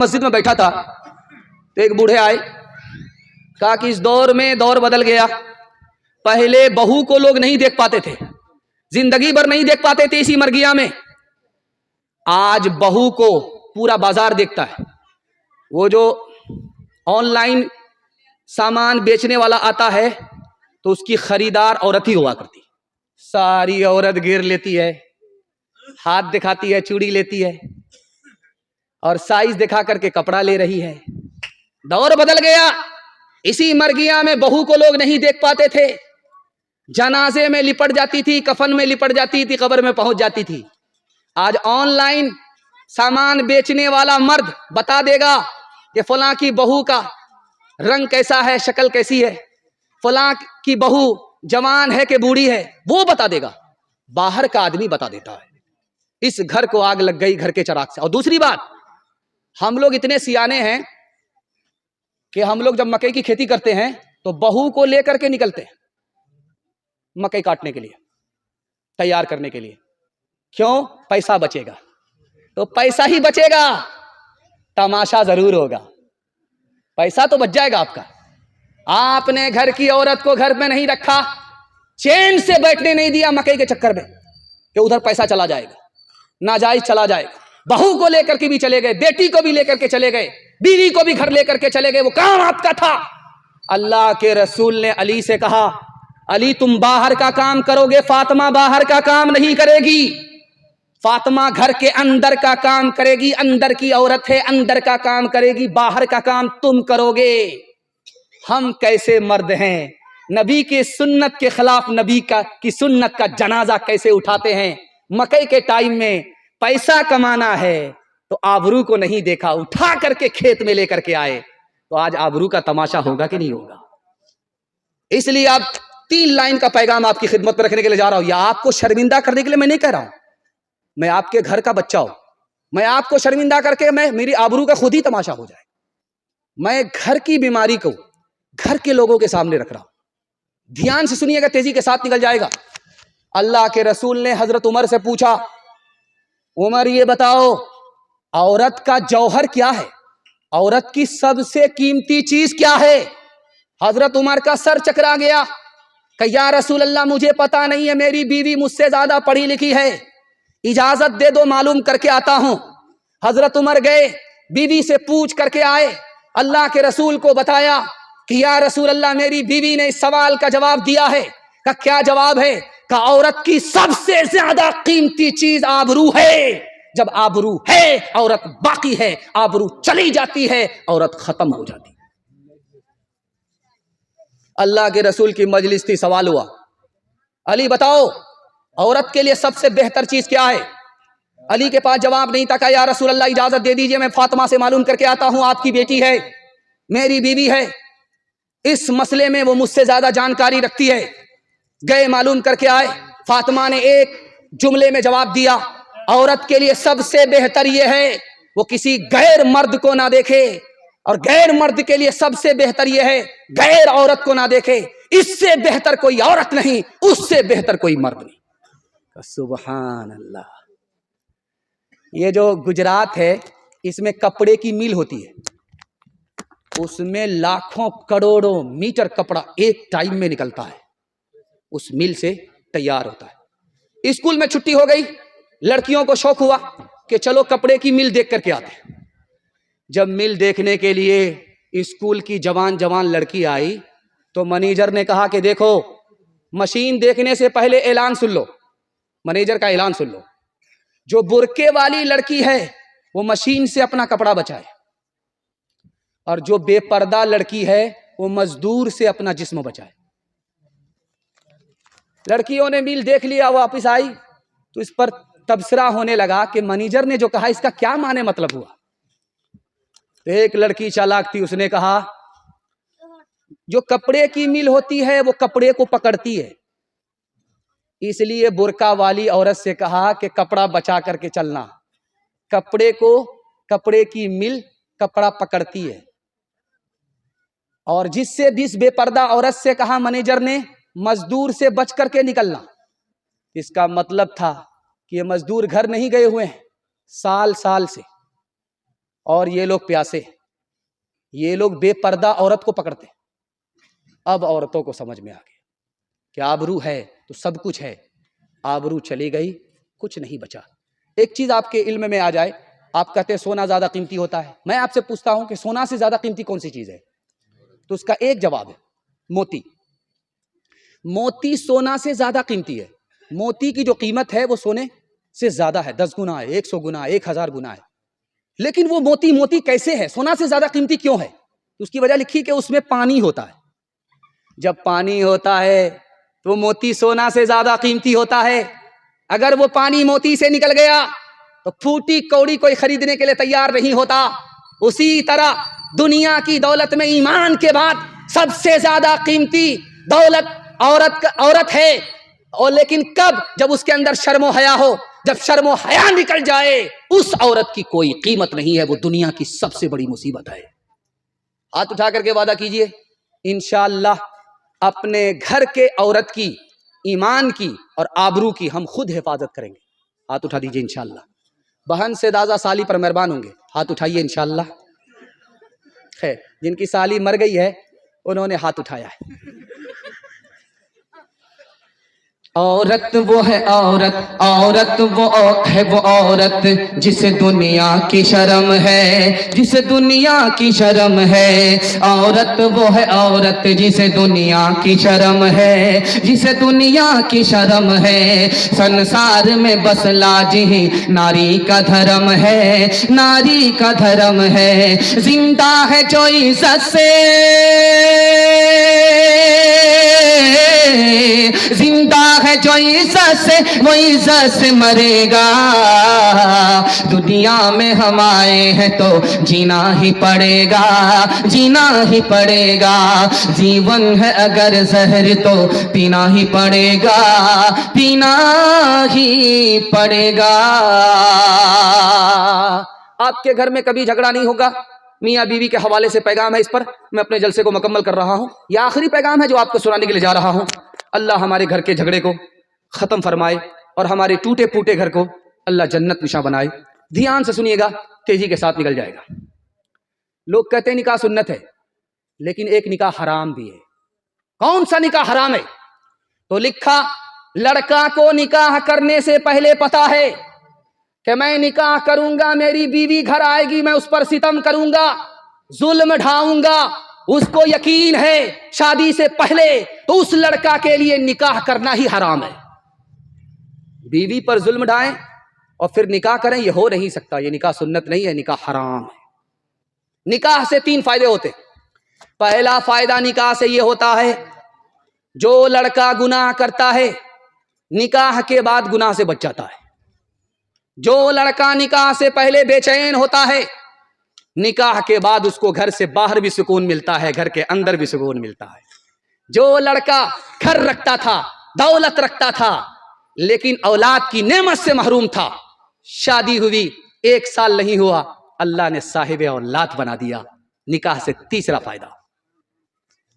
मस्जिद में बैठा था तो एक बूढ़े आए, कहा कि इस दौर में दौर बदल गया। पहले बहू को लोग नहीं देख पाते थे, जिंदगी भर नहीं देख पाते थे इसी मरगिया में। आज बहू को पूरा बाजार देखता है। वो जो ऑनलाइन सामान बेचने वाला आता है तो उसकी खरीदार औरत ही हुआ करती। सारी औरत घेर लेती है, हाथ दिखाती है, चूड़ी लेती है और साइज दिखा करके कपड़ा ले रही है। दौर बदल गया। इसी मरगिया में बहू को लोग नहीं देख पाते थे, जनाजे में लिपट जाती थी, कफन में लिपट जाती थी, कब्र में पहुंच जाती थी। आज ऑनलाइन सामान बेचने वाला मर्द बता देगा कि फलां की बहू का रंग कैसा है, शक्ल कैसी है, फलां की बहू जवान है कि बूढ़ी है, वो बता देगा। बाहर का आदमी बता देता है। इस घर को आग लग गई घर के चिराग से। और दूसरी बात, हम लोग इतने सियाने हैं कि हम लोग जब मकई की खेती करते हैं तो बहू को लेकर के निकलते हैं मकई काटने के लिए, तैयार करने के लिए। क्यों? पैसा बचेगा। तो पैसा ही बचेगा, तमाशा जरूर होगा। पैसा तो बच जाएगा आपका। आपने घर की औरत को घर में नहीं रखा, चैन से बैठने नहीं दिया मकई के चक्कर में कि उधर पैसा चला जाएगा, नाजायज चला जाएगा। बहू को लेकर के भी चले गए, बेटी को भी लेकर के चले गए, बीवी को भी घर लेकर के चले गए। वो काम आपका था। अल्लाह के रसूल ने अली से कहा, अली तुम बाहर का काम करोगे, फातिमा बाहर का काम नहीं करेगी। फातिमा घर के अंदर का काम करेगी, अंदर की औरत है, अंदर का काम करेगी, बाहर का काम तुम करोगे। हम कैसे मर्द हैं, नबी की सुन्नत के खिलाफ नबी की सुन्नत का जनाजा कैसे उठाते हैं। मकई के टाइम में पैसा कमाना है तो आबरू को नहीं देखा, उठा करके खेत में लेकर के आए। तो आज आबरू का तमाशा होगा कि नहीं होगा? इसलिए आप 3 लाइन का पैगाम आपकी खिदमत में रखने के लिए जा रहा हूं। या आपको शर्मिंदा करने के लिए मैं नहीं कह रहा हूं, मैं आपके घर का बच्चा हूं। मैं आपको शर्मिंदा करके मेरी आबरू का खुद ही तमाशा हो जाए। मैं घर की बीमारी को घर के लोगों के सामने रख रहा हूं। ध्यान से सुनिएगा, तेजी के साथ निकल जाएगा। अल्लाह के रसूल ने हजरत उमर से पूछा, उमर ये बताओ औरत का जौहर क्या है, औरत की सबसे कीमती चीज क्या है? हजरत उमर का सर चकरा गया कि या रसूल अल्लाह मुझे पता नहीं है, मेरी बीवी मुझसे ज्यादा पढ़ी लिखी है, इजाजत दे दो मालूम करके आता हूं। हजरत उमर गए, बीवी से पूछ करके आए, अल्लाह के रसूल को बताया कि या रसूल अल्लाह मेरी बीवी ने इस सवाल का जवाब दिया है। का क्या जवाब है? का औरत की सबसे ज्यादा कीमती चीज आबरू है। जब आबरू है औरत बाकी है, आबरू चली जाती है औरत खत्म हो जाती है। अल्लाह के रसूल की मजलिस थी, सवाल हुआ, अली बताओ औरत के लिए सबसे बेहतर चीज क्या है? अली के पास जवाब नहीं था। कहा या रसूल अल्लाह इजाजत दे दीजिए, मैं फातिमा से मालूम करके आता हूं, आपकी बेटी है, मेरी बीवी है, इस मसले में वो मुझसे ज्यादा जानकारी रखती है। गए मालूम करके आए। फातिमा ने एक जुमले में जवाब दिया, औरत के लिए सबसे बेहतर यह है वो किसी गैर मर्द को ना देखे, और गैर मर्द के लिए सबसे बेहतर यह है गैर औरत को ना देखे। इससे बेहतर कोई औरत नहीं, उससे बेहतर कोई मर्द नहीं। सुभान अल्लाह। ये जो गुजरात है इसमें कपड़े की मिल होती है, उसमें लाखों करोड़ों मीटर कपड़ा एक टाइम में निकलता है, उस मिल से तैयार होता है। स्कूल में छुट्टी हो गई, लड़कियों को शौक हुआ कि चलो कपड़े की मिल देख करके आते हैं। जब मिल देखने के लिए स्कूल की जवान जवान लड़की आई तो मैनेजर ने कहा कि देखो मशीन देखने से पहले ऐलान सुन लो, मैनेजर का ऐलान सुन लो, जो बुरके वाली लड़की है वो मशीन से अपना कपड़ा बचाए, और जो बेपर्दा लड़की है वो मजदूर से अपना जिस्म बचाए। लड़कियों ने मिल देख लिया, वापस आई तो इस पर तबसरा होने लगा कि मैनेजर ने जो कहा इसका क्या माने मतलब हुआ। तो एक लड़की चालाक थी, उसने कहा जो कपड़े की मिल होती है वो कपड़े को पकड़ती है, इसलिए बुरका वाली औरत से कहा कि कपड़ा बचा करके चलना, कपड़े की मिल कपड़ा पकड़ती है। और जिससे जिस बेपर्दा औरत से कहा मैनेजर ने मजदूर से बच करके निकलना, इसका मतलब था कि ये मजदूर घर नहीं गए हुए हैं, साल साल से اور یہ لوگ پیاسے، یہ لوگ بے پردہ عورت کو پکڑتے. اب عورتوں کو سمجھ میں آ گیا کہ آبرو ہے تو سب کچھ ہے، آبرو چلی گئی کچھ نہیں بچا. ایک چیز آپ کے علم میں آ جائے، آپ کہتے ہیں سونا زیادہ قیمتی ہوتا ہے، میں آپ سے پوچھتا ہوں کہ سونا سے زیادہ قیمتی کون سی چیز ہے؟ تو اس کا ایک جواب ہے موتی. موتی سونا سے زیادہ قیمتی ہے. موتی کی جو قیمت ہے وہ سونے سے زیادہ ہے، 10 گنا ہے، 100 گنا ہے، 1000 گنا ہے. لیکن وہ موتی کیسے ہے، سونا سے زیادہ قیمتی کیوں ہے؟ اس کی وجہ لکھی کہ اس میں پانی ہوتا ہے. جب پانی ہوتا ہے تو موتی سونا سے زیادہ قیمتی ہوتا ہے. اگر وہ پانی موتی سے نکل گیا تو پھوٹی کوڑی کوئی خریدنے کے لیے تیار نہیں ہوتا. اسی طرح دنیا کی دولت میں ایمان کے بعد سب سے زیادہ قیمتی دولت عورت ہے. اور لیکن کب؟ جب اس کے اندر شرم و حیا ہو. جب شرم و حیا نکل جائے اس عورت کی کوئی قیمت نہیں ہے، وہ دنیا کی سب سے بڑی مصیبت ہے. ہاتھ اٹھا کر کے وعدہ کیجئے انشاءاللہ اپنے گھر کے عورت کی، ایمان کی اور آبرو کی ہم خود حفاظت کریں گے. ہاتھ اٹھا دیجئے انشاءاللہ. بہن سے دازہ سالی پر مہربان ہوں گے، ہاتھ اٹھائیے انشاءاللہ. خیر، جن کی سالی مر گئی ہے انہوں نے ہاتھ اٹھایا ہے. عورت وہ ہے عورت، عورت وہ ہے وہ عورت جسے دنیا کی شرم ہے، جسے دنیا کی شرم ہے. عورت وہ ہے عورت جسے دنیا کی شرم ہے، جسے دنیا کی شرم ہے. سنسار میں بس لاج ہی ناری کا دھرم ہے، ناری کا دھرم ہے. زندہ ہے جو عزت سے، زندہ ہے جو عزت سے وہ عزت سے مرے گا. دنیا میں ہم آئے ہیں تو جینا ہی پڑے گا، جینا ہی پڑے گا. جیون ہے اگر زہر تو پینا ہی پڑے گا، پینا ہی پڑے گا. آپ کے گھر میں کبھی جھگڑا نہیں ہوگا. میاں بیوی کے حوالے سے پیغام ہے، اس پر میں اپنے جلسے کو مکمل کر رہا ہوں. یہ آخری پیغام ہے جو آپ کو سنانے کے لیے جا رہا ہوں. اللہ ہمارے گھر کے جھگڑے کو ختم فرمائے اور ہمارے ٹوٹے پھوٹے گھر کو اللہ جنت نشاں بنائے. دھیان سے سنیے گا، تیزی کے ساتھ نکل جائے گا. لوگ کہتے ہیں نکاح سنت ہے، لیکن ایک نکاح حرام بھی ہے. کون سا نکاح حرام ہے؟ تو لکھا لڑکا کو نکاح کرنے سے پہلے پتا ہے کہ میں نکاح کروں گا، میری بیوی گھر آئے گی، میں اس پر ستم کروں گا، ظلم ڈھاؤں گا. اس کو یقین ہے شادی سے پہلے تو اس لڑکا کے لیے نکاح کرنا ہی حرام ہے. بیوی پر ظلم ڈھائیں اور پھر نکاح کریں، یہ ہو نہیں سکتا. یہ نکاح سنت نہیں ہے، نکاح حرام ہے. نکاح سے 3 فائدے ہوتے. پہلا فائدہ نکاح سے یہ ہوتا ہے جو لڑکا گناہ کرتا ہے نکاح کے بعد گناہ سے بچ جاتا ہے. جو لڑکا نکاح سے پہلے بے چین ہوتا ہے نکاح کے بعد اس کو گھر سے باہر بھی سکون ملتا ہے، گھر کے اندر بھی سکون ملتا ہے. جو لڑکا گھر رکھتا تھا، دولت رکھتا تھا، لیکن اولاد کی نعمت سے محروم تھا، شادی ہوئی 1 سال نہیں ہوا، اللہ نے صاحب اولاد بنا دیا. نکاح سے تیسرا فائدہ.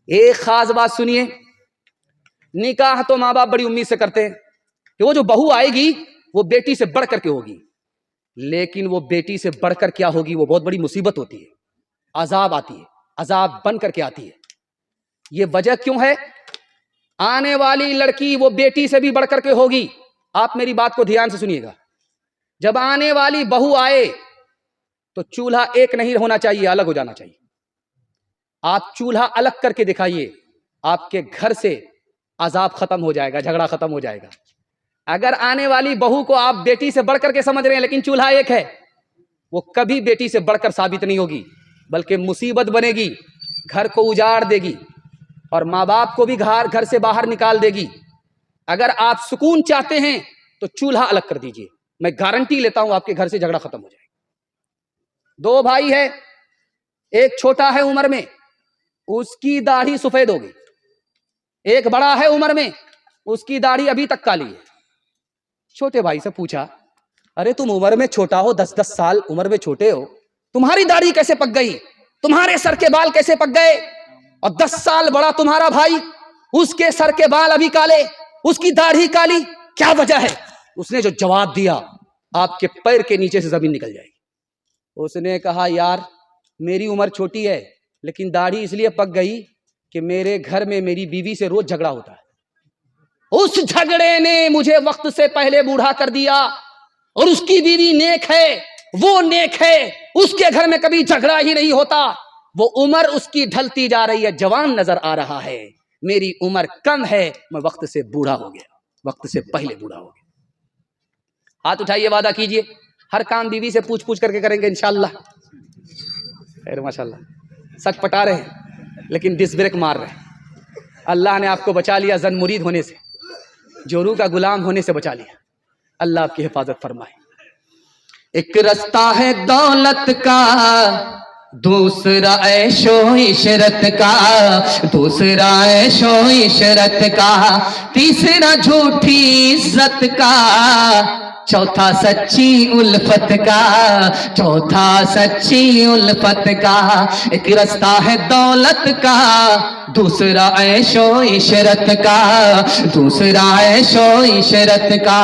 ایک خاص بات سنیے، نکاح تو ماں باپ بڑی امید سے کرتے ہیں کہ وہ جو بہو آئے گی وہ بیٹی سے بڑھ کر کے ہوگی، لیکن وہ بیٹی سے بڑھ کر کیا ہوگی؟ وہ بہت بڑی مصیبت ہوتی ہے. عذاب آتی ہے، عذاب بن کر کے آتی ہے. یہ وجہ کیوں ہے؟ آنے والی لڑکی وہ بیٹی سے بھی بڑھ کر کے ہوگی. آپ میری بات کو دھیان سے سنیے گا. جب آنے والی بہو آئے تو چولہا ایک نہیں ہونا چاہیے، الگ ہو جانا چاہیے. آپ چولہا الگ کر کے دکھائیے، آپ کے گھر سے عذاب ختم ہو جائے گا، جھگڑا ختم ہو جائے گا. اگر آنے والی بہو کو آپ بیٹی سے بڑھ کر کے سمجھ رہے ہیں لیکن چولہا ایک ہے، وہ کبھی بیٹی سے بڑھ کر ثابت نہیں ہوگی، بلکہ مصیبت بنے گی، گھر کو اجاڑ دے گی اور ماں باپ کو بھی گھر سے باہر نکال دے گی. اگر آپ سکون چاہتے ہیں تو چولہا الگ کر دیجئے، میں گارنٹی لیتا ہوں آپ کے گھر سے جھگڑا ختم ہو جائے گا. 2 بھائی ہے، ایک چھوٹا ہے عمر میں، اس کی داڑھی سفید ہوگی. ایک بڑا ہے عمر میں، اس کی داڑھی ابھی تک کالی ہے. چھوٹے بھائی سے پوچھا، ارے تم عمر میں چھوٹا ہو، 10 سال عمر میں چھوٹے ہو، تمہاری داڑھی کیسے پک گئی؟ تمہارے سر کے بال کیسے پک گئے؟ اور 10 سال بڑا تمہارا بھائی، اس کے سر کے بال ابھی کالے، اس کی داڑھی کالی، کیا وجہ ہے؟ اس نے جو جواب دیا آپ کے پیر کے نیچے سے زمین نکل جائے گی. اس نے کہا یار میری عمر چھوٹی ہے لیکن داڑھی اس لیے پک گئی کہ میرے گھر میں میری بیوی سے روز جھگڑا ہوتا ہے، اس جھگڑے نے مجھے وقت سے پہلے بوڑھا کر دیا، اور اس کی بیوی نیک ہے، وہ نیک ہے، اس کے گھر میں کبھی جھگڑا ہی نہیں ہوتا، وہ عمر اس کی ڈھلتی جا رہی ہے، جوان نظر آ رہا ہے، میری عمر کم ہے، میں وقت سے بوڑھا ہو گیا، وقت سے پہلے بوڑھا ہو گیا۔ ہاتھ اٹھائیے، وعدہ کیجئے ہر کام بیوی سے پوچھ پوچھ کر کے کریں گے انشاءاللہ۔ خیر ماشاءاللہ، سچ پٹا رہے ہیں لیکن ڈس بریک مار رہے ہیں۔ اللہ نے آپ کو بچا لیا زن مرید ہونے سے، جورو کا غلام ہونے سے بچا لیا، اللہ آپ کی حفاظت فرمائے۔ ایک رستہ ہے دولت کا، دوسرا عیش و عشرت کا، دوسرا عیش و عشرت کا، تیسرا جھوٹی عزت کا، چوتھا سچی الفت کا، چوتھا سچی الفت کا۔ ایک رستہ ہے دولت کا، دوسرا عیش و عشرت کا، دوسرا عیش و عشرت کا،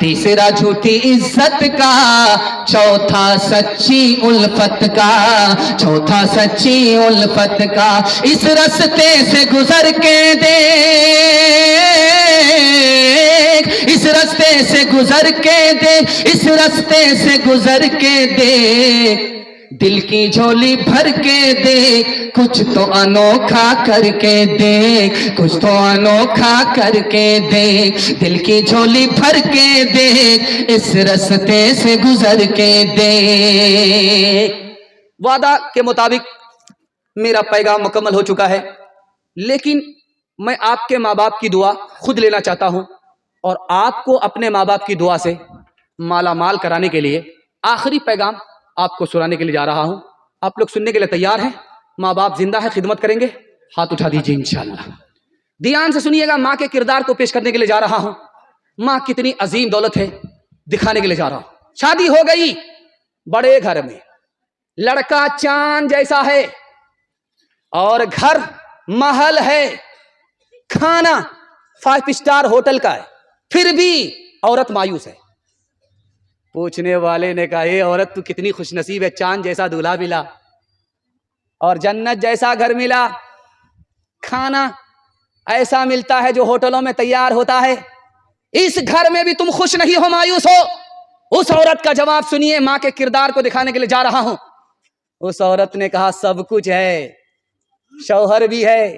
تیسرا جھوٹی عزت کا، چوتھا سچی الفت کا، چوتھا سچی الفت کا۔ اس رستے سے گزر کے دیکھ، اس رستے سے گزر کے دیکھ، اس رستے سے گزر کے دیکھ، دل کی جھولی بھر کے دیکھ، کچھ تو انوکھا کر کے دیکھ، کچھ تو انوکھا کر کے دیکھ، دل کی جھولی بھر کے دیکھ، اس رستے سے گزر کے دیکھ۔ وعدہ کے مطابق میرا پیغام مکمل ہو چکا ہے، لیکن میں آپ کے ماں باپ کی دعا خود لینا چاہتا ہوں، اور آپ کو اپنے ماں باپ کی دعا سے مالا مال کرانے کے لیے آخری پیغام آپ کو سنانے کے لیے جا رہا ہوں۔ آپ لوگ سننے کے لیے تیار ہیں؟ ماں باپ زندہ ہے، خدمت کریں گے؟ ہاتھ اٹھا دیجیے انشاءاللہ۔ دھیان سے سنیے گا، ماں کے کردار کو پیش کرنے کے لیے جا رہا ہوں۔ ماں کتنی عظیم دولت ہے دکھانے کے لیے جا رہا ہوں۔ شادی ہو گئی بڑے گھر میں، لڑکا چاند جیسا ہے، اور گھر محل ہے، کھانا 5 اسٹار ہوٹل کا ہے، پھر بھی عورت مایوس ہے۔ پوچھنے والے نے کہا اے عورت تو کتنی خوش نصیب ہے، چاند جیسا دولہا ملا اور جنت جیسا گھر ملا، کھانا ایسا ملتا ہے جو ہوٹلوں میں تیار ہوتا ہے، اس گھر میں بھی تم خوش نہیں ہو، مایوس ہو۔ اس عورت کا جواب سنیے، ماں کے کردار کو دکھانے کے لیے جا رہا ہوں۔ اس عورت نے کہا سب کچھ ہے، شوہر بھی ہے،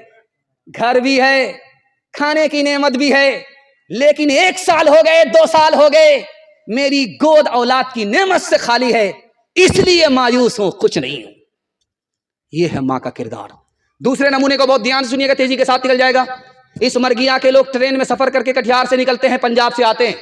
گھر بھی ہے، کھانے کی نعمت بھی ہے، لیکن 1 سال ہو گئے، 2 سال ہو گئے، میری گود اولاد کی نعمت سے خالی ہے، اس لیے مایوس ہوں، کچھ نہیں ہوں۔ یہ ہے ماں کا کردار۔ دوسرے نمونے کو بہت دھیان سے سنیے گا، تیزی کے ساتھ نکل جائے گا۔ اس مرگیا کے لوگ ٹرین میں سفر کر کے کٹیہار سے نکلتے ہیں، پنجاب سے آتے ہیں۔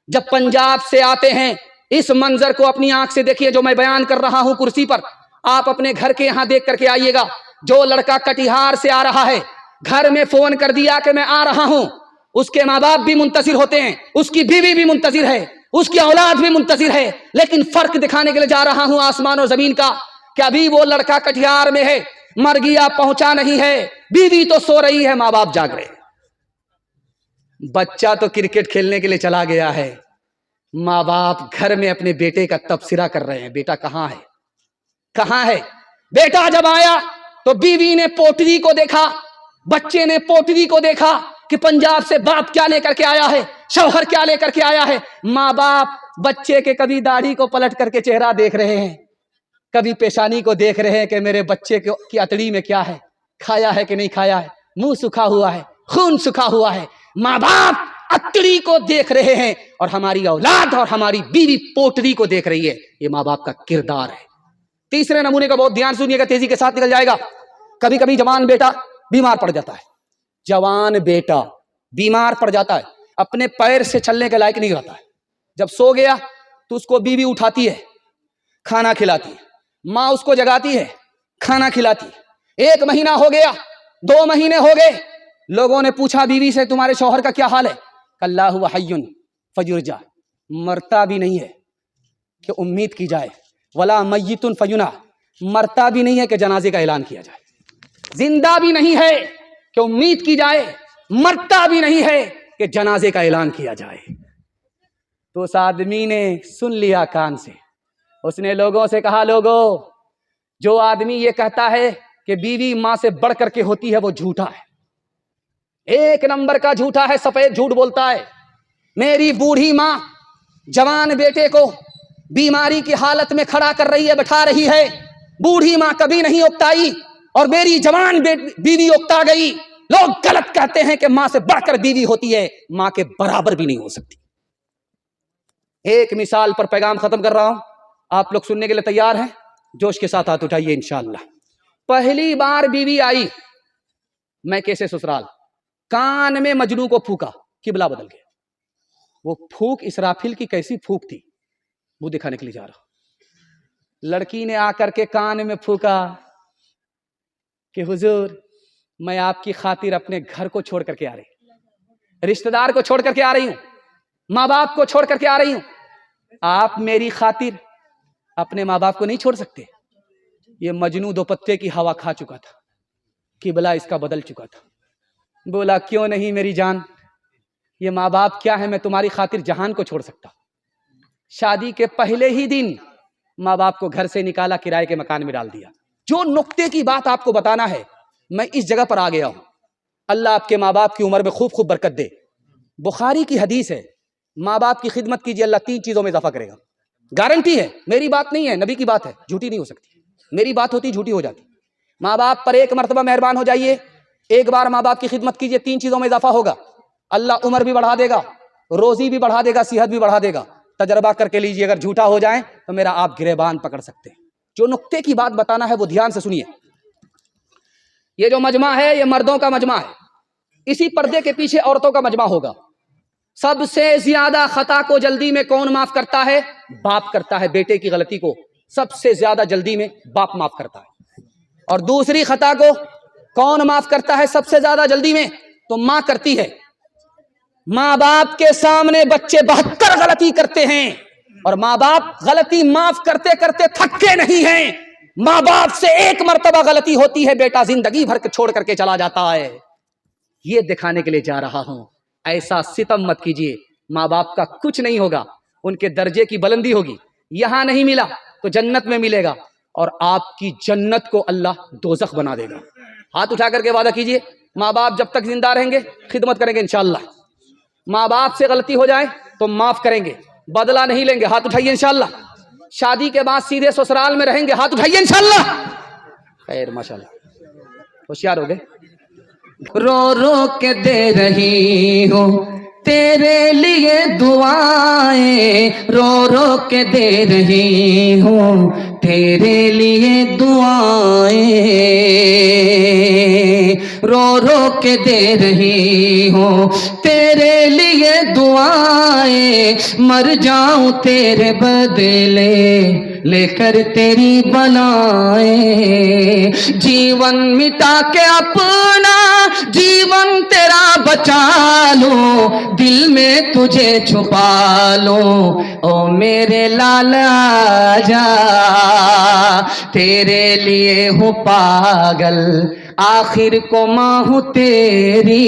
جب پنجاب سے آتے ہیں، اس منظر کو اپنی آنکھ سے دیکھیے جو میں بیان کر رہا ہوں کرسی پر، آپ اپنے گھر کے یہاں دیکھ کر کے آئیے گا۔ جو لڑکا کٹیہار سے آ رہا ہے، گھر میں فون کر دیا کہ میں آ رہا ہوں، اس کے ماں باپ بھی منتظر ہوتے ہیں، اس کی بیوی بھی منتظر ہے، اس کی اولاد بھی منتظر ہے، لیکن فرق دکھانے کے لیے جا رہا ہوں آسمان اور زمین کا، کہ ابھی وہ لڑکا کٹیہار میں ہے، مرگیا پہنچا نہیں ہے، بیوی تو سو رہی ہے، ماں باپ جاگ رہے ہیں، بچہ تو کرکٹ کھیلنے کے لیے چلا گیا ہے، ماں باپ گھر میں اپنے بیٹے کا تبصرہ کر رہے ہیں، بیٹا کہاں ہے، کہاں ہے؟ بیٹا جب آیا تو بیوی نے پوٹری کو دیکھا، بچے نے پوٹری کو دیکھا کہ پنجاب سے باپ کیا لے کر کے آیا ہے، شوہر کیا لے کر کے آیا ہے۔ ماں باپ بچے کے کبھی داڑھی کو پلٹ کر کے چہرہ دیکھ رہے ہیں، کبھی پیشانی کو دیکھ رہے ہیں کہ میرے بچے کی اتڑی میں کیا ہے، کھایا ہے کہ نہیں کھایا ہے، منہ سکھا ہوا ہے، خون سکھا ہوا ہے۔ ماں باپ اتڑی کو دیکھ رہے ہیں، اور ہماری اولاد اور ہماری بیوی پوٹری کو دیکھ رہی ہے۔ یہ ماں باپ کا کردار ہے۔ تیسرے نمونے کا بہت دھیان سنیے گا، تیزی کے ساتھ نکل جائے گا۔ کبھی کبھی جوان بیٹا بیمار پڑ جاتا ہے، جوان بیٹا بیمار پڑ جاتا ہے، اپنے پیر سے چلنے کے لائق نہیں رہتا ہے، جب سو گیا تو اس کو بیوی اٹھاتی ہے، کھانا کھلاتی ہے، ماں اس کو جگاتی ہے، کھانا کھلاتی ہے۔ 1 مہینہ ہو گیا، 2 مہینے ہو گئے، لوگوں نے پوچھا بیوی سے تمہارے شوہر کا کیا حال ہے؟ اللہ ہوا حی فیرجع، مرتا بھی نہیں ہے کہ امید کی جائے، ولا میت فینا، مرتا بھی نہیں ہے کہ جنازے کا اعلان کیا جائے، زندہ بھی نہیں ہے کہ امید کی جائے، مرتا بھی نہیں ہے کہ جنازے کا اعلان کیا جائے۔ تو اس آدمی نے سن لیا کان سے، اس نے لوگوں سے کہا لوگوں جو آدمی یہ کہتا ہے کہ بیوی ماں سے بڑھ کر کے ہوتی ہے وہ جھوٹا ہے، ایک نمبر کا جھوٹا ہے، سفید جھوٹ بولتا ہے۔ میری بوڑھی ماں جوان بیٹے کو بیماری کی حالت میں کھڑا کر رہی ہے، بٹھا رہی ہے، بوڑھی ماں کبھی نہیں اکتائی اور میری جوان بیوی اکتا گئی۔ لوگ غلط کہتے ہیں کہ ماں سے بڑھ کر بیوی ہوتی ہے، ماں کے برابر بھی نہیں ہو سکتی۔ ایک مثال پر پیغام ختم کر رہا ہوں، آپ لوگ سننے کے لیے تیار ہیں؟ جوش کے ساتھ ہاتھ اٹھائیے انشاءاللہ۔ پہلی بار بیوی آئی میں کیسے سسرال، کان میں مجنو کو پھونکا، قبلہ بدل گیا۔ وہ پھونک اسرافیل کی کیسی پھونک تھی وہ دکھانے کے لیے جا رہا۔ لڑکی نے آ کر کے کان میں پھونکا کہ حضور میں آپ کی خاطر اپنے گھر کو چھوڑ کر کے آ رہی، رشتہ دار کو چھوڑ کر کے آ رہی ہوں، ماں باپ کو چھوڑ کر کے آ رہی ہوں، آپ میری خاطر اپنے ماں باپ کو نہیں چھوڑ سکتے؟ یہ مجنو دو پتے کی ہوا کھا چکا تھا، قبلہ اس کا بدل چکا تھا۔ بولا کیوں نہیں میری جان، یہ ماں باپ کیا ہے، میں تمہاری خاطر جہان کو چھوڑ سکتا۔ شادی کے پہلے ہی دن ماں باپ کو گھر سے نکالا، کرائے کے مکان میں ڈال دیا۔ جو نقطے کی بات آپ کو بتانا ہے میں اس جگہ پر آ گیا ہوں۔ اللہ آپ کے ماں باپ کی عمر میں خوب خوب برکت دے۔ بخاری کی حدیث ہے، ماں باپ کی خدمت کیجیے اللہ 3 چیزوں میں اضافہ کرے گا، گارنٹی ہے، میری بات نہیں ہے، نبی کی بات ہے، جھوٹی نہیں ہو سکتی، میری بات ہوتی جھوٹی ہو جاتی۔ ماں باپ پر ایک مرتبہ مہربان ہو جائیے، ایک بار ماں باپ کی خدمت کیجیے، 3 چیزوں میں اضافہ ہوگا، اللہ عمر بھی بڑھا دے گا، روزی بھی بڑھا دے گا، صحت بھی بڑھا دے گا۔ تجربہ کر کے لیجیے، اگر جھوٹا ہو جائیں تو میرا آپ گریبان پکڑ سکتے ہیں۔ جو نقطے کی بات بتانا ہے وہ دھیان سے سنیے۔ یہ جو مجمع ہے یہ مردوں کا مجمع ہے، اسی پردے کے پیچھے عورتوں کا مجمع ہوگا۔ سب سے زیادہ خطا کو جلدی میں کون معاف کرتا ہے؟ باپ کرتا ہے۔ بیٹے کی غلطی کو سب سے زیادہ جلدی میں باپ معاف کرتا ہے، اور دوسری خطا کو کون معاف کرتا ہے سب سے زیادہ جلدی میں؟ تو ماں کرتی ہے۔ ماں باپ کے سامنے بچے 72 غلطی کرتے ہیں، اور ماں باپ غلطی معاف کرتے کرتے تھکتے نہیں ہیں۔ ماں باپ سے ایک مرتبہ غلطی ہوتی ہے، بیٹا زندگی بھر چھوڑ کر کے چلا جاتا ہے۔ یہ دکھانے کے لیے جا رہا ہوں، ایسا ستم مت کیجیے، ماں باپ کا کچھ نہیں ہوگا، ان کے درجے کی بلندی ہوگی، یہاں نہیں ملا تو جنت میں ملے گا، اور آپ کی جنت کو اللہ دوزخ بنا دے گا۔ ہاتھ اٹھا کر کے وعدہ کیجیے، ماں باپ جب تک زندہ رہیں گے خدمت کریں گے انشاءاللہ۔ ماں باپ سے غلطی ہو جائے تو معاف کریں گے، بدلہ نہیں لیں گے، ہاتھ اٹھائیے انشاءاللہ۔ شادی کے بعد سیدھے سسرال میں رہیں گے، ہاتھ اٹھائیے انشاءاللہ۔ خیر ماشاءاللہ، ہوشیار ہو گئے۔ رو رو کے دے رہی ہوں تیرے لیے دعائیں، رو رو کے دے رہی ہوں تیرے لیے دعائیں، رو رو کے دے رہی ہوں تیرے لیے دعائیں، مر جاؤں تیرے بدلے لے کر تیری بلائیں، جیون مٹا کے اپنا جیون تیرا بچا لوں، دل میں تجھے چھپا لوں، او میرے لالا جا تیرے لیے ہوں پاگل، آخر کو ماں ہوں تیری،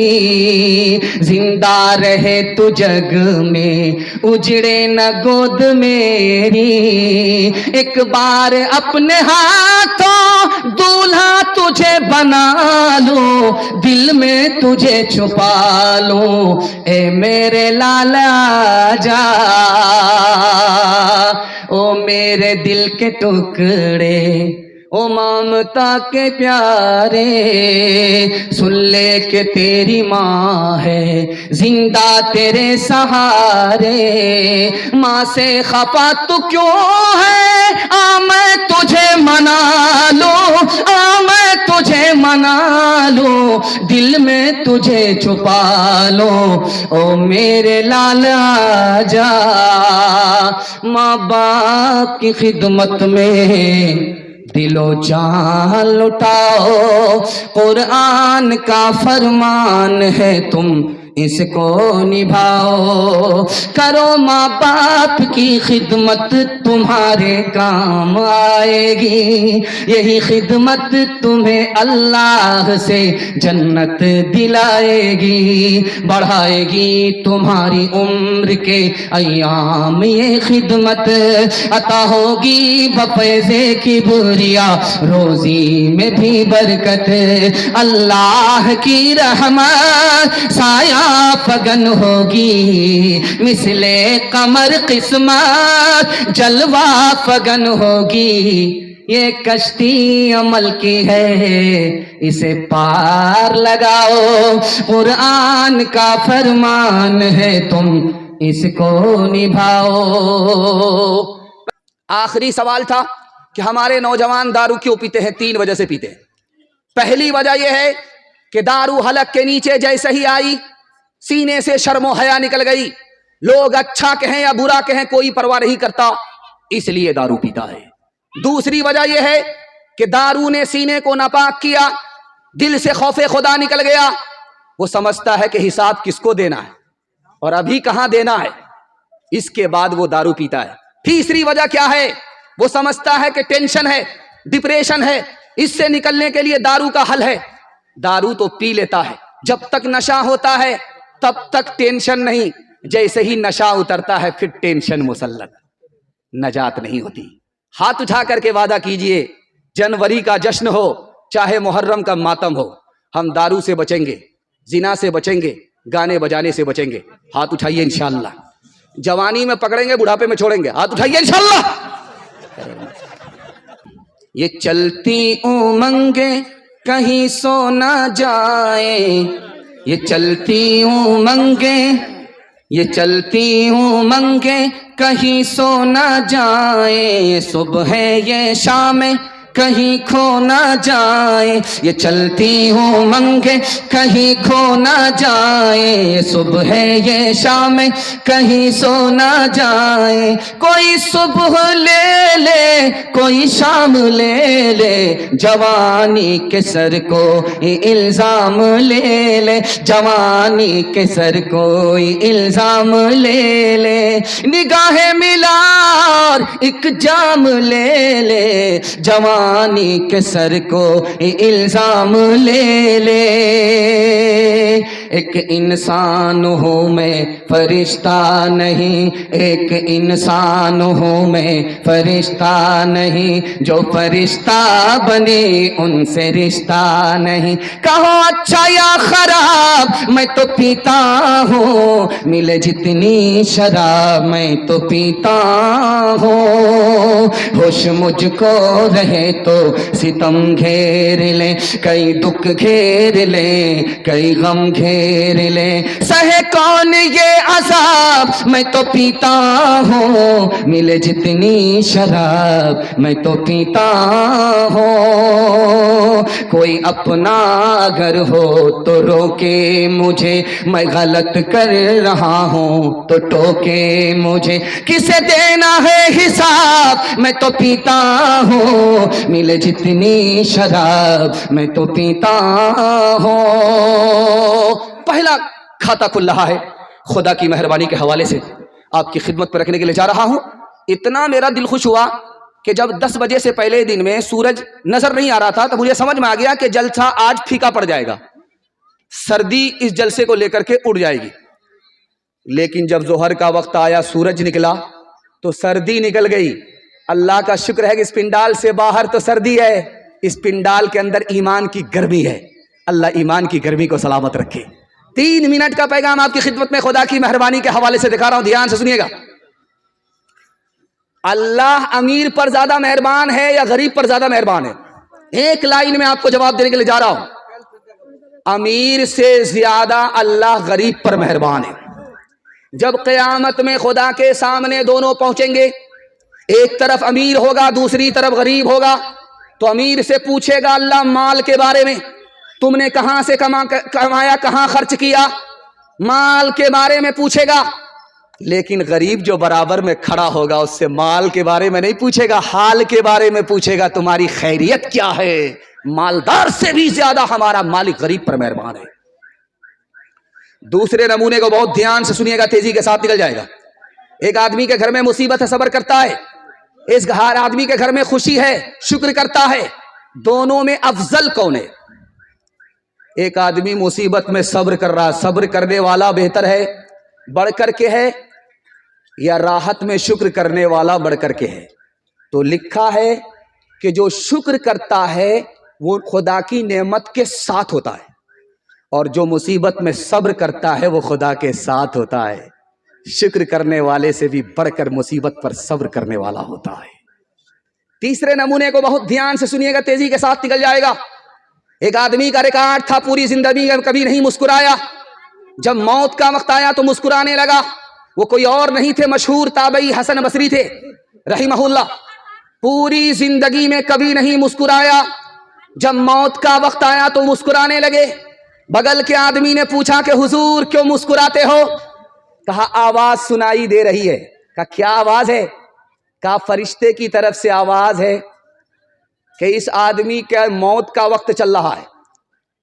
زندہ رہے تو جگ میں اجڑے نہ گود میری، ایک بار اپنے ہاتھوں دولہا تجھے بنا لوں، دل میں تجھے چھپا لوں، اے میرے لالا جا، او میرے دل کے ٹکڑے، او ممتا کے پیارے، سن لے کہ تیری ماں ہے زندہ تیرے سہارے، ماں سے خفا تو کیوں ہے، آ میں تجھے منا لوں، آ میں تجھے منا لوں، دل میں تجھے چھپا لوں، او میرے لالا جا، ماں باپ کی خدمت میں دل و جان لٹاؤ، قرآن کا فرمان ہے تم इसको निभाओ। करो माँ बाप की खिदमत तुम्हारे काम आएगी, यही खिदमत तुम्हें अल्लाह से जन्नत दिलाएगी, बढ़ाएगी तुम्हारी उम्र के अय्याम ये खिदमत, अता होगी बफैज़े की बुरिया रोजी में भी बरकत। अल्लाह की रहमत साया फगन होगी, मिसले कमर किस्मत जलवा फगन होगी। ये कश्ती अमल की है, इसे पार लगाओ, कुरान का फरमान है तुम इसको निभाओ। आखिरी सवाल था कि हमारे नौजवान दारू क्यों पीते हैं? 3 वजह से पीते हैं। पहली वजह यह है कि दारू हलक के नीचे जैसे ही आई, सीने से शर्मो हया निकल गई। लोग अच्छा कहें या बुरा कहें कोई परवाह नहीं करता, इसलिए दारू पीता है। दूसरी वजह यह है कि दारू ने सीने को नापाक किया, दिल से खौफे खुदा निकल गया। वो समझता है कि हिसाब किसको देना है और अभी कहां देना है, इसके बाद वो दारू पीता है। तीसरी वजह क्या है? वो समझता है कि टेंशन है, डिप्रेशन है, इससे निकलने के लिए दारू का हल है। दारू तो पी लेता है, जब तक नशा होता है तब तक टेंशन नहीं, जैसे ही नशा उतरता है फिर टेंशन मुसल्लत, नजात नहीं होती। हाथ उठा करके वादा कीजिए, जनवरी का जश्न हो चाहे मुहर्रम का मातम हो, हम दारू से बचेंगे, जिना से बचेंगे, गाने बजाने से बचेंगे। हाथ उठाइए इंशाअल्लाह। जवानी में पकड़ेंगे, बुढ़ापे में छोड़ेंगे। हाथ उठाइए इंशाअल्लाह। ये चलती उमंगे कहीं सो ना जाए, ये चलती उमंगे, ये चलती उमंगे कहीं सो ना जाए, सुबह ये शाम कहीं खो ना जाए, ये चलती हूँ मंगे कहीं खो ना जाए, सुबह ये शाम कहीं सो ना जाए। कोई सुबह ले ले कोई शाम ले ले, जवानी के सर को इल्जाम ले ले, जवानी के सर को इल्जाम ले ले। निगाहें मिला और एक जाम ले ले, जवानी के सर को इल्जाम ले ले। एक इंसान हूँ मैं फरिश्ता नहीं, एक इंसान हूँ मैं फरिश्ता नहीं, जो फरिश्ता बने उनसे रिश्ता नहीं। कहो अच्छा या खराब मैं तो पीता हूँ, मिले जितनी शराब मैं तो पीता हूँ। होश मुझको रहे तो सितम घेर ले, कई दुख घेर ले, कई गम घेर ले, सहे कौन ये अज़ाब मैं तो पीता हूँ, मिले जितनी शराब मैं तो पीता हूँ। कोई अपना घर हो तो रोके मुझे, मैं गलत कर रहा हूँ तो टोके मुझे, किसे देना है हिसाब मैं तो पीता हूँ, मिले जितनी शराब मैं तो पीता हूँ। पहला खाता खुल रहा है, खुदा की मेहरबानी के हवाले से आपकी खिदमत पर रखने के लिए जा रहा हूं। इतना मेरा दिल खुश हुआ कि जब 10 बजे से पहले दिन में सूरज नजर नहीं आ रहा था तो मुझे समझ में आ गया कि जलसा आज फीका पड़ जाएगा, सर्दी इस जलसे को लेकर के उड़ जाएगी। लेकिन जब जोहर का वक्त आया, सूरज निकला तो सर्दी निकल गई। अल्लाह का शुक्र है कि इस पिंडाल से बाहर तो सर्दी है, इस पिंडाल के अंदर ईमान की गर्मी है। अल्लाह ईमान की गर्मी को सलामत रखे। 3 मिनट का पैगाम आपकी खिदमत में खुदा की मेहरबानी के हवाले से दिखा रहा हूं, ध्यान से सुनिएगा। अल्लाह अमीर पर ज्यादा मेहरबान है या गरीब पर ज्यादा मेहरबान है? एक लाइन में आपको जवाब देने के लिए जा रहा हूं। अमीर से ज्यादा अल्लाह गरीब पर मेहरबान है। जब क़यामत में खुदा के सामने दोनों पहुंचेंगे, एक तरफ अमीर होगा, दूसरी तरफ गरीब होगा, तो अमीर से पूछेगा अल्लाह माल के बारे में, तुमने कहां से कमाया, कहां खर्च किया, माल के बारे में पूछेगा। लेकिन गरीब जो बराबर में खड़ा होगा उससे माल के बारे में नहीं पूछेगा, हाल के बारे में पूछेगा, तुम्हारी खैरियत क्या है। मालदार से भी ज्यादा हमारा मालिक गरीब पर मेहरबान है। दूसरे नमूने को बहुत ध्यान से सुनिएगा, तेजी के साथ निकल जाएगा। एक आदमी के घर में मुसीबत है, सब्र करता है। इस हर आदमी के घर में खुशी है, शुक्र करता है। दोनों में अफजल कौन है? एक आदमी मुसीबत में सब्र कर रहा, सब्र करने वाला बेहतर है, बढ़ करके है, या राहत में शुक्र करने वाला बढ़ करके है? तो लिखा है कि जो शुक्र करता है वो खुदा की नेमत के साथ होता है, और जो मुसीबत में सब्र करता है वो खुदा के साथ होता है। शुक्र करने वाले से भी बढ़कर मुसीबत पर सब्र करने वाला होता है। तीसरे नमूने को बहुत ध्यान से सुनिएगा, तेजी के साथ निकल जाएगा। एक आदमी का रिकॉर्ड था, पूरी जिंदगी में कभी नहीं मुस्कुराया, जब मौत का वक्त आया तो मुस्कुराने लगा। वो कोई और नहीं थे, मशहूर ताबई हसन बसरी थे रहिमहुल्लाह। पूरी जिंदगी में कभी नहीं मुस्कुराया, जब मौत का वक्त आया तो मुस्कुराने लगे। बगल के आदमी ने पूछा कि हुजूर क्यों मुस्कुराते हो? कहा आवाज सुनाई दे रही है। कहा क्या आवाज है? कहा फरिश्ते की तरफ से आवाज है कि इस आदमी के मौत का वक्त चल रहा है,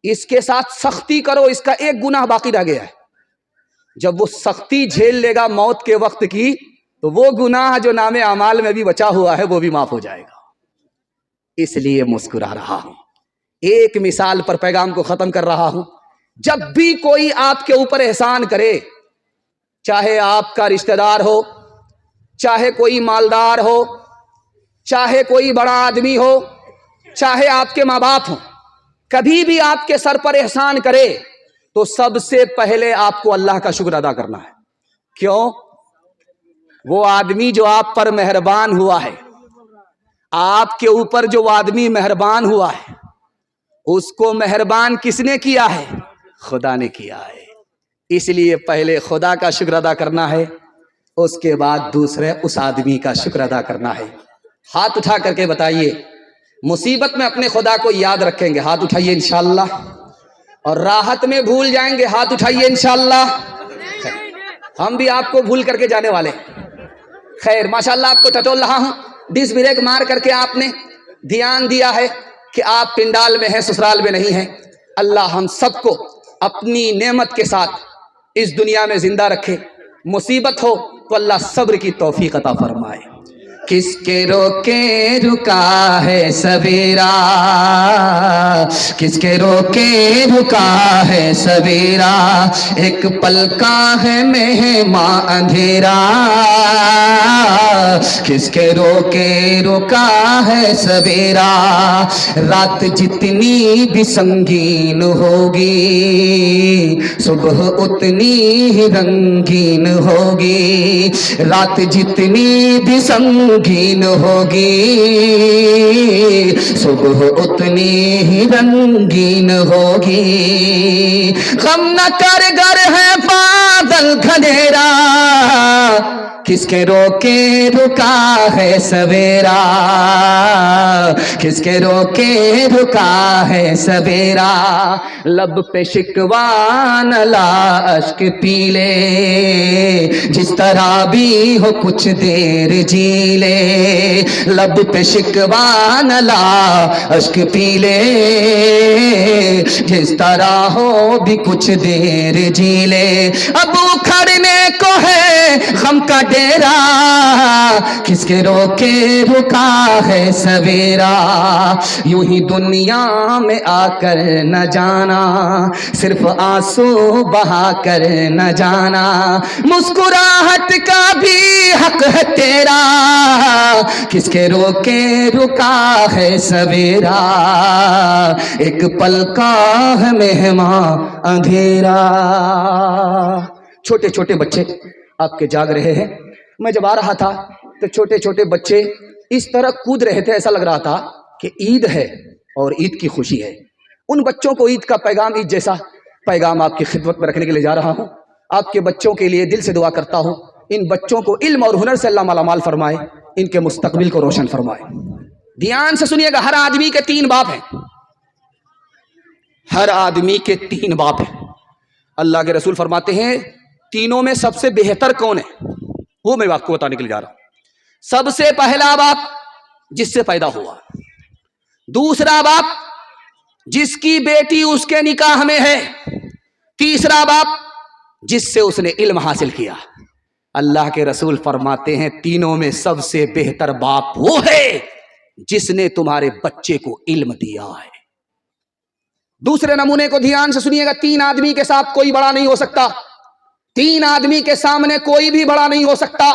इसके साथ सख्ती करो, इसका एक गुनाह बाकी रह गया है। जब वो सख्ती झेल लेगा मौत के वक्त की, तो वो गुनाह जो नामे अमाल में भी बचा हुआ है वो भी माफ हो जाएगा। इसलिए मुस्कुरा रहा हूं। एक मिसाल पर पैगाम को खत्म कर रहा हूं। जब भी कोई आपके ऊपर एहसान करे, चाहे आपका रिश्तेदार हो, चाहे कोई मालदार हो, चाहे कोई बड़ा आदमी हो, चाहे आपके माँ बाप हो, कभी भी आपके सर पर एहसान करे तो सबसे पहले आपको अल्लाह का शुक्र अदा करना है। क्यों? वो आदमी जो आप पर मेहरबान हुआ है, आपके ऊपर जो आदमी मेहरबान हुआ है, उसको मेहरबान किसने किया है? खुदा ने किया है। इसलिए पहले खुदा का शुक्र अदा करना है, उसके बाद दूसरे उस आदमी का शुक्र अदा करना है। हाथ उठा करके बताइए, मुसीबत में अपने खुदा को याद रखेंगे? हाथ उठाइए इंशाअल्लाह। और राहत में भूल जाएंगे? हाथ उठाइए इंशाअल्लाह। हम भी आपको भूल करके जाने वाले। खैर माशाअल्लाह, आपको टटोल रहा हूं, डिस ब्रेक मार करके आपने ध्यान दिया है कि आप पिंडाल में हैं, ससुराल में नहीं हैं। अल्लाह हम सबको अपनी नेमत के साथ इस दुनिया में जिंदा रखे। मुसीबत हो तो अल्लाह सब्र की तौफीक अता फरमाए। किसके रोके रुका है सवेरा, किसके रोके रुका है सवेरा, एक पल का है मेहमां अंधेरा, किसके रोके रुका है सवेरा। रात जितनी भी संगीन होगी, सुबह उतनी ही रंगीन होगी। रात जितनी भी संगीन होगी, सुबह उतनी ही रंगीन होगी। गम न कर घर है बादल घनेरा, किसके रोके रुका है सवेरा, किसके रोके रुका है सवेरा। लब पे शिकवा न ला अश्क पी ले, जिस तरह भी हो कुछ देर जी ले। लब पे शिकवा न ला अश्क पी ले, जिस तरह हो भी कुछ देर जी ले। अब उखड़ने को है गम का डेरा, किसके रोके रुका है सवेरा। यूं ही दुनिया में आकर न जाना, सिर्फ आंसू बहा कर न जाना। मुस्कुराहट का भी हक है तेरा, किसके रोके रुका है सवेरा। एक पल का है मेहमां अंधेरा। छोटे छोटे बच्चे आपके जाग रहे हैं। मैं जब आ रहा था तो छोटे छोटे बच्चे इस तरह कूद रहे थे, ऐसा लग रहा था कि ईद है और ईद की खुशी है। उन बच्चों को ईद का पैगाम, ईद जैसा पैगाम आपकी खिदमत में रखने के लिए जा रहा हूँ। आपके बच्चों के लिए दिल से दुआ करता हूँ, इन बच्चों को इल्म और हुनर से अल्लाह मालामाल फरमाए, इनके मुस्तकबिल को रोशन फरमाए। ध्यान से सुनिएगा, हर आदमी के 3 बाप हैं, हर आदमी के 3 बाप हैं। अल्लाह के रसूल फरमाते हैं तीनों में सबसे बेहतर कौन है, वो मैं आपको बताने के लिए जा रहा हूं। सबसे पहला बाप जिससे पैदा हुआ, दूसरा बाप जिसकी बेटी उसके निकाह में है, तीसरा बाप जिससे उसने इल्म हासिल किया। अल्लाह के रसूल फरमाते हैं तीनों में सबसे बेहतर बाप वो है जिसने तुम्हारे बच्चे को इल्म दिया है। दूसरे नमूने को ध्यान से सुनिएगा, 3 आदमी के साथ कोई बड़ा नहीं हो सकता। 3 आदमी के सामने कोई भी बड़ा नहीं हो सकता,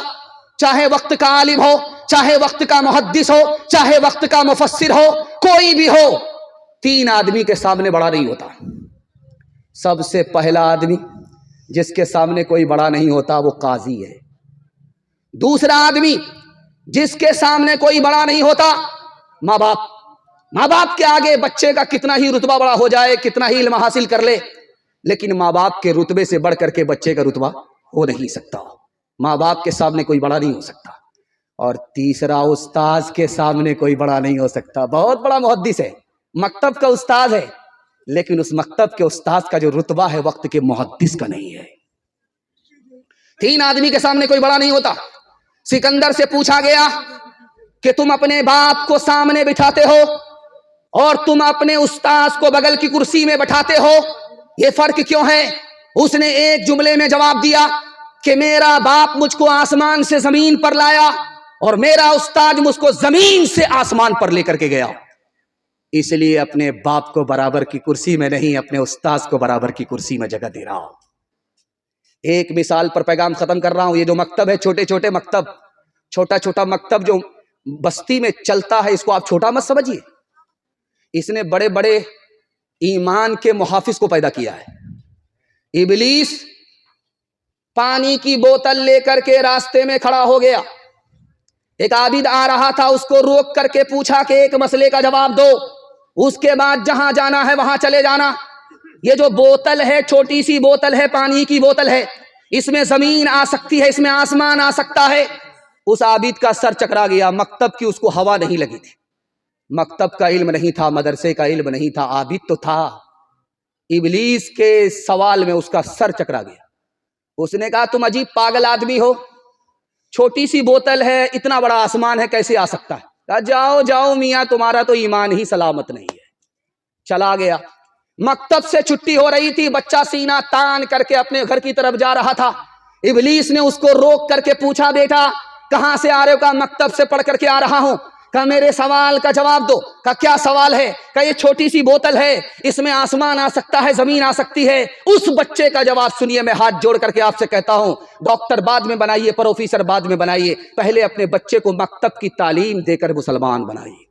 चाहे वक्त का आलिम हो, चाहे वक्त का मुहद्दिस हो, चाहे वक्त का मुफस्सिर हो, कोई भी हो, 3 आदमी के सामने बड़ा नहीं होता। सबसे पहला आदमी जिसके सामने कोई बड़ा नहीं होता वो काजी है। दूसरा आदमी जिसके सामने कोई बड़ा नहीं होता माँ बाप। माँ बाप के आगे बच्चे का कितना ही रुतबा बड़ा हो जाए, कितना ही इल्म हासिल कर ले, लेकिन माँ बाप के रुतबे से बढ़ करके बच्चे का रुतबा हो नहीं सकता। माँ बाप के सामने कोई बड़ा नहीं हो सकता। और तीसरा, उस्ताद के सामने कोई बड़ा नहीं हो सकता। बहुत बड़ा मुहद्दिस है, मकतब का उस्ताद है, लेकिन उस मकतब के उस्ताद का जो रुतबा है वक्त के मुहद्दिस का नहीं है। 3 आदमी के सामने कोई बड़ा नहीं होता। सिकंदर से पूछा गया कि तुम अपने बाप को सामने बिठाते हो और तुम अपने उस्ताद को बगल की कुर्सी में बैठाते हो, ये फर्क क्यों है? उसने एक जुमले में जवाब दिया कि मेरा बाप मुझको आसमान से जमीन पर लाया और मेरा उस्ताद मुझको जमीन से आसमान पर लेकर के गया, इसलिए अपने बाप को बराबर की कुर्सी में नहीं, अपने उस्ताद को बराबर की कुर्सी में जगह दे रहा हूं। एक मिसाल पर पैगाम खत्म कर रहा हूं। ये जो मकतब है, छोटे छोटे मकतब, छोटा छोटा मकतब जो बस्ती में चलता है, इसको आप छोटा मत समझिए। इसने बड़े बड़े ईमान के मुहाफिज को पैदा किया है। इबलीस पानी की बोतल लेकर के रास्ते में खड़ा हो गया। एक आबिद आ रहा था, उसको रोक करके पूछा कि एक मसले का जवाब दो, उसके बाद जहां जाना है वहां चले जाना। ये जो बोतल है, छोटी सी बोतल है, पानी की बोतल है, इसमें जमीन आ सकती है, इसमें आसमान आ सकता है। उस आबिद का सर चकरा गया। मकतब की उसको हवा नहीं लगी थी, मकतब का इल्म नहीं था, मदरसे का इल्म नहीं था, आबिद तो था। इबलीस के सवाल में उसका सर चकरा गया। उसने कहा तुम अजीब पागल आदमी हो, छोटी सी बोतल है, इतना बड़ा आसमान है, कैसे आ सकता है? कहा जाओ जाओ मियाँ, तुम्हारा तो ईमान ही सलामत नहीं है। चला गया। मकतब से छुट्टी हो रही थी, बच्चा सीना तान करके अपने घर की तरफ जा रहा था। इबलीस ने उसको रोक करके पूछा, बेटा कहां से आ रहे हो? कहा मकतब से पढ़ करके आ रहा हूं। कहा मेरे सवाल का जवाब दो। कहा क्या सवाल है? कहा ये छोटी सी बोतल है, इसमें आसमान आ सकता है, जमीन आ सकती है। उस बच्चे का जवाब सुनिए, मैं हाथ जोड़ करके आपसे कहता हूं, डॉक्टर बाद में बनाइए, प्रोफेसर बाद में बनाइए, पहले अपने बच्चे को मकतब की तालीम देकर मुसलमान बनाइए।